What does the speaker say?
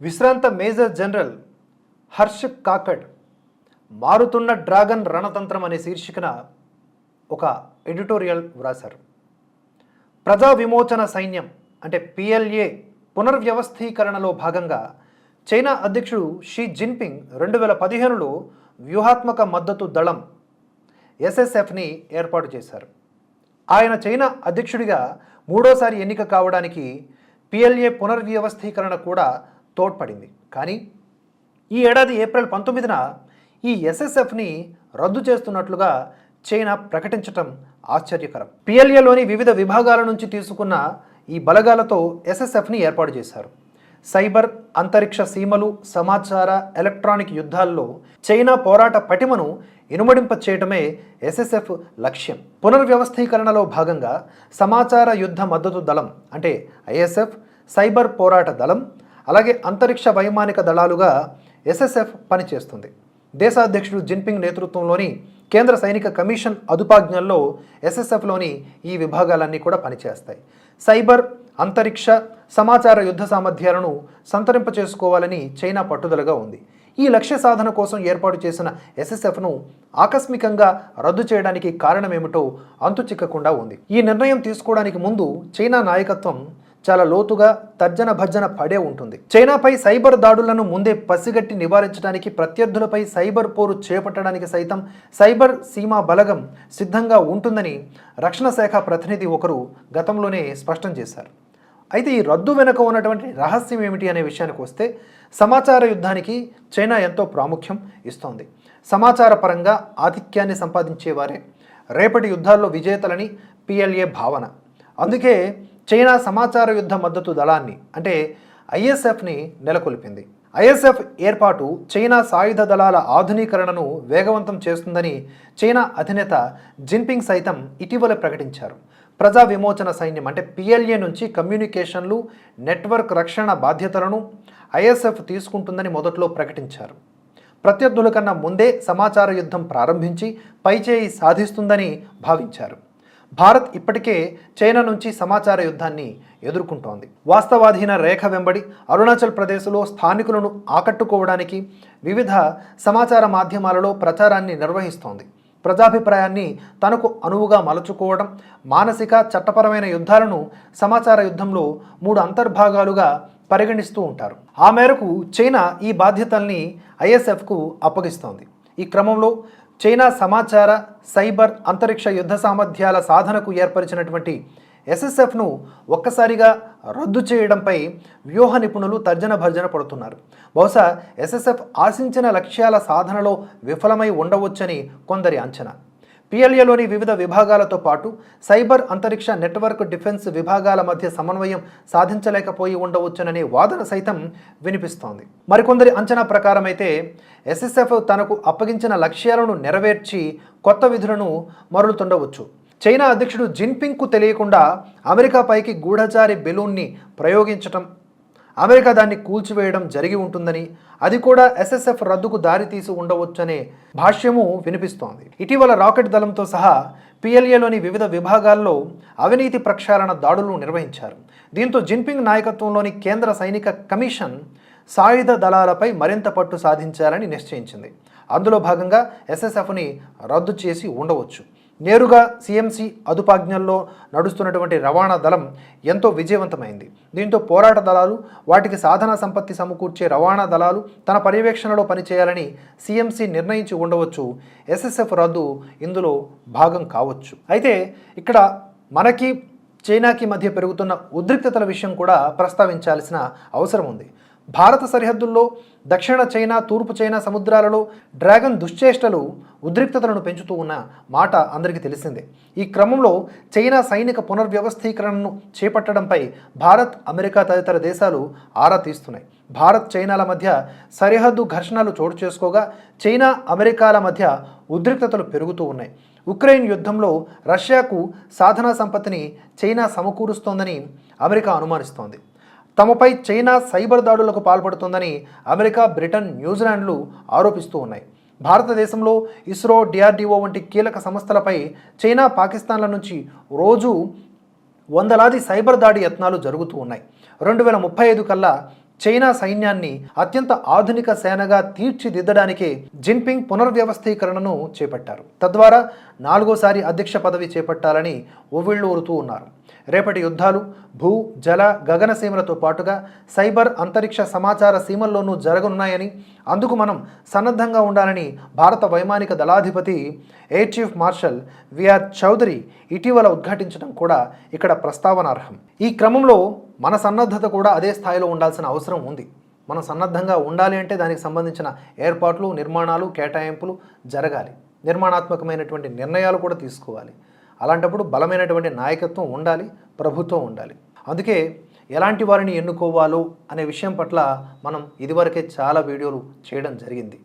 విశ్రాంత major general Harsh కాకడ్ మారుతున్న dragon రణతంత్రం అనే శీర్షికన ఒక ఎడిటోరియల్ వ్రాశారు. ప్రజా విమోచన సైన్యం అంటే పిఎల్ఏ పునర్వ్యవస్థీకరణలో భాగంగా చైనా అధ్యక్షుడు షీ జిన్పింగ్ 2015లో వ్యూహాత్మక మద్దతు దళం ఎస్ఎస్ఎఫ్ని ఏర్పాటు చేశారు. ఆయన చైనా అధ్యక్షుడిగా మూడోసారి ఎన్నిక కావడానికి పిఎల్ఏ పునర్వ్యవస్థీకరణ కూడా తోడ్పడింది. కానీ ఈ ఏడాది ఏప్రిల్ 19న ఈ ఎస్ఎస్ఎఫ్ని రద్దు చేస్తున్నట్లుగా చైనా ప్రకటించటం ఆశ్చర్యకరం. పిఎల్ఏలోని వివిధ విభాగాల నుంచి తీసుకున్న ఈ బలగాలతో ఎస్ఎస్ఎఫ్ని ఏర్పాటు చేశారు. సైబర్, అంతరిక్ష సీమలు, సమాచార, ఎలక్ట్రానిక్ యుద్ధాల్లో చైనా పోరాట పటిమను ఇనుమడింప చేయటమే ఎస్ఎస్ఎఫ్ లక్ష్యం. పునర్వ్యవస్థీకరణలో భాగంగా సమాచార యుద్ధ మద్దతు దళం అంటే ఐఎస్ఎఫ్, సైబర్ పోరాట దళం, అలాగే అంతరిక్ష వైమానిక దళాలుగా ఎస్ఎస్ఎఫ్ పనిచేస్తుంది. దేశాధ్యక్షుడు జిన్పింగ్ నేతృత్వంలోని కేంద్ర సైనిక కమిషన్ అదుపాజ్ఞల్లో ఎస్ఎస్ఎఫ్లోని ఈ విభాగాలన్నీ కూడా పనిచేస్తాయి. సైబర్, అంతరిక్ష, సమాచార యుద్ధ సామర్థ్యాలను సంతరింప చేసుకోవాలని చైనా పట్టుదలగా ఉంది. ఈ లక్ష్య సాధన కోసం ఏర్పాటు చేసిన ఎస్ఎస్ఎఫ్ను ఆకస్మికంగా రద్దు చేయడానికి కారణమేమిటో అంతుచిక్కకుండా ఉంది. ఈ నిర్ణయం తీసుకోవడానికి ముందు చైనా నాయకత్వం చాలా లోతుగా తర్జన భర్జన పడే ఉంటుంది. చైనాపై సైబర్ దాడులను ముందే పసిగట్టి నివారించడానికి, ప్రత్యర్థులపై సైబర్ పోరు చేపట్టడానికి సైతం సైబర్ సీమా బలగం సిద్ధంగా ఉంటుందని రక్షణ శాఖ ప్రతినిధి ఒకరు గతంలోనే స్పష్టం చేశారు. అయితే ఈ రద్దు వెనుక ఉన్నటువంటి రహస్యం ఏమిటి అనే విషయానికి వస్తే, సమాచార యుద్ధానికి చైనా ఎంతో ప్రాముఖ్యం ఇస్తోంది. సమాచార పరంగా ఆధిక్యాన్ని సంపాదించేవారే రేపటి యుద్ధాల్లో విజేతలని పిఎల్ఏ భావన. అందుకే చైనా సమాచార యుద్ధ మద్దతు దళాన్ని అంటే ఐఎస్ఎఫ్ని నెలకొల్పింది. ఐఎస్ఎఫ్ ఏర్పాటు చైనా సాయుధ దళాల ఆధునీకరణను వేగవంతం చేస్తుందని చైనా అధినేత జిన్పింగ్ సైతం ఇటీవల ప్రకటించారు. ప్రజా విమోచన సైన్యం అంటే పిఎల్ఏ నుంచి కమ్యూనికేషన్లు, నెట్వర్క్ రక్షణ బాధ్యతలను ఐఎస్ఎఫ్ తీసుకుంటుందని మొదట్లో ప్రకటించారు. ప్రత్యర్థుల కన్నా ముందే సమాచార యుద్ధం ప్రారంభించి పైచేయి సాధిస్తుందని భావించారు. భారత్ ఇప్పటికే చైనా నుంచి సమాచార యుద్ధాన్ని ఎదుర్కొంటోంది. వాస్తవాధీన రేఖ వెంబడి అరుణాచల్ ప్రదేశ్లో స్థానికులను ఆకట్టుకోవడానికి వివిధ సమాచార మాధ్యమాలలో ప్రచారాన్ని నిర్వహిస్తోంది. ప్రజాభిప్రాయాన్ని తనకు అనువుగా మలుచుకోవడం, మానసిక, చట్టపరమైన యుద్ధాలను సమాచార యుద్ధంలో 3 అంతర్భాగాలుగా పరిగణిస్తూ ఉంటారు. ఆ మేరకు చైనా ఈ బాధ్యతల్ని ఐఎస్ఎఫ్కు అప్పగిస్తోంది. ఈ క్రమంలో చైనా సమాచార, సైబర్, అంతరిక్ష యుద్ధ సామర్థ్యాల సాధనకు ఏర్పరిచినటువంటి ఎస్ఎస్ఎఫ్ను ఒక్కసారిగా రద్దు చేయడంపై వ్యూహ నిపుణులు తర్జన భర్జన పడుతున్నారు. బహుశా ఎస్ఎస్ఎఫ్ ఆశించిన లక్ష్యాల సాధనలో విఫలమై ఉండవచ్చని కొందరి అంచనా. పిఎల్ఏలోని వివిధ విభాగాలతో పాటు సైబర్, అంతరిక్ష, నెట్వర్క్, డిఫెన్స్ విభాగాల మధ్య సమన్వయం సాధించలేకపోయి ఉండవచ్చుననే వాదన సైతం వినిపిస్తోంది. మరికొందరి అంచనా ప్రకారం అయితే ఎస్ఎస్ఎఫ్ తనకు అప్పగించిన లక్ష్యాలను నెరవేర్చి కొత్త విధులను మరలుతుండవచ్చు. చైనా అధ్యక్షుడు జిన్పింగ్కు తెలియకుండా అమెరికాపైకి గూఢచారి బెలూన్ని ప్రయోగించటం, అమెరికా దాన్ని కూల్చివేయడం జరిగి ఉంటుందని, అది కూడా ఎస్ఎస్ఎఫ్ రద్దుకు దారితీసి ఉండవచ్చనే భాష్యము వినిపిస్తోంది. ఇటీవల రాకెట్ దళంతో సహా పిఎల్ఏలోని వివిధ విభాగాల్లో అవినీతి ప్రక్షాళన దాడులు నిర్వహించారు. దీంతో జిన్పింగ్ నాయకత్వంలోని కేంద్ర సైనిక కమిషన్ సాయుధ దళాలపై మరింత పట్టు సాధించాలని నిశ్చయించింది. అందులో భాగంగా ఎస్ఎస్ఎఫ్ని రద్దు చేసి ఉండవచ్చు. నేరుగా సిఎంసి అదుపాజ్ఞల్లో నడుస్తున్నటువంటి రవాణా దళం ఎంతో విజయవంతమైంది. దీంతో పోరాట దళాలు, వాటికి సాధన సంపత్తి సమకూర్చే రవాణా దళాలు తన పర్యవేక్షణలో పనిచేయాలని సిఎంసి నిర్ణయించి ఉండవచ్చు. ఎస్ఎస్ఎఫ్ రద్దు ఇందులో భాగం కావచ్చు. అయితే ఇక్కడ మనకి చైనాకి మధ్య పెరుగుతున్న ఉద్రిక్తతల విషయం కూడా ప్రస్తావించాల్సిన అవసరం ఉంది. భారత సరిహద్దుల్లో దక్షిణ చైనా, తూర్పు చైనా సముద్రాలలో డ్రాగన్ దుశ్చేష్టలు ఉద్రిక్తతలను పెంచుతూ ఉన్న మాట అందరికీ తెలిసిందే. ఈ క్రమంలో చైనా సైనిక పునర్వ్యవస్థీకరణను చేపట్టడంపై భారత్, అమెరికా తదితర దేశాలు ఆరా తీస్తున్నాయి. భారత్, చైనాల మధ్య సరిహద్దు ఘర్షణలు చోటు చేసుకోగా చైనా, అమెరికాల మధ్య ఉద్రిక్తతలు పెరుగుతూ ఉన్నాయి. ఉక్రెయిన్ యుద్ధంలో రష్యాకు సాధనా సంపత్తిని చైనా సమకూరుస్తోందని అమెరికా అనుమానిస్తోంది. తమపై చైనా సైబర్ దాడులకు పాల్పడుతోందని అమెరికా, బ్రిటన్, న్యూజిలాండ్లు ఆరోపిస్తూ ఉన్నాయి. భారతదేశంలో ఇస్రో, డిఆర్డిఓ వంటి కీలక సంస్థలపై చైనా, పాకిస్తాన్ల నుంచి రోజు వందలాది సైబర్ దాడి యత్నాలు జరుగుతూ ఉన్నాయి. 2035 కల్లా చైనా సైన్యాన్ని అత్యంత ఆధునిక సేనగా తీర్చిదిద్దడానికి జిన్పింగ్ పునర్వ్యవస్థీకరణను చేపట్టారు. తద్వారా 4వసారి అధ్యక్ష పదవి చేపట్టాలని ఉవ్విళ్ళూరుతూ ఉన్నారు. రేపటి యుద్ధాలు భూ, జల, గగన సీమలతో పాటుగా సైబర్, అంతరిక్ష సమాచార సీమల్లోనూ జరగనున్నాయని, అందుకు మనం సన్నద్ధంగా ఉండాలని భారత వైమానిక దళాధిపతి air chief marshal VR Chaudhari ఇటీవల ఉద్ఘాటించడం కూడా ఇక్కడ ప్రస్తావనార్హం. ఈ క్రమంలో మన సన్నద్ధత కూడా అదే స్థాయిలో ఉండాల్సిన అవసరం ఉంది. మనం సన్నద్ధంగా ఉండాలి అంటే దానికి సంబంధించిన ఏర్పాట్లు, నిర్మాణాలు, కేటాయింపులు జరగాలి. నిర్మాణాత్మకమైనటువంటి నిర్ణయాలు కూడా తీసుకోవాలి. అలాంటప్పుడు బలమైనటువంటి నాయకత్వం ఉండాలి, ప్రభుత్వం ఉండాలి. అందుకే ఎలాంటి వారిని ఎన్నుకోవాలో అనే విషయం పట్ల మనం ఇదివరకే చాలా వీడియోలు చేయడం జరిగింది.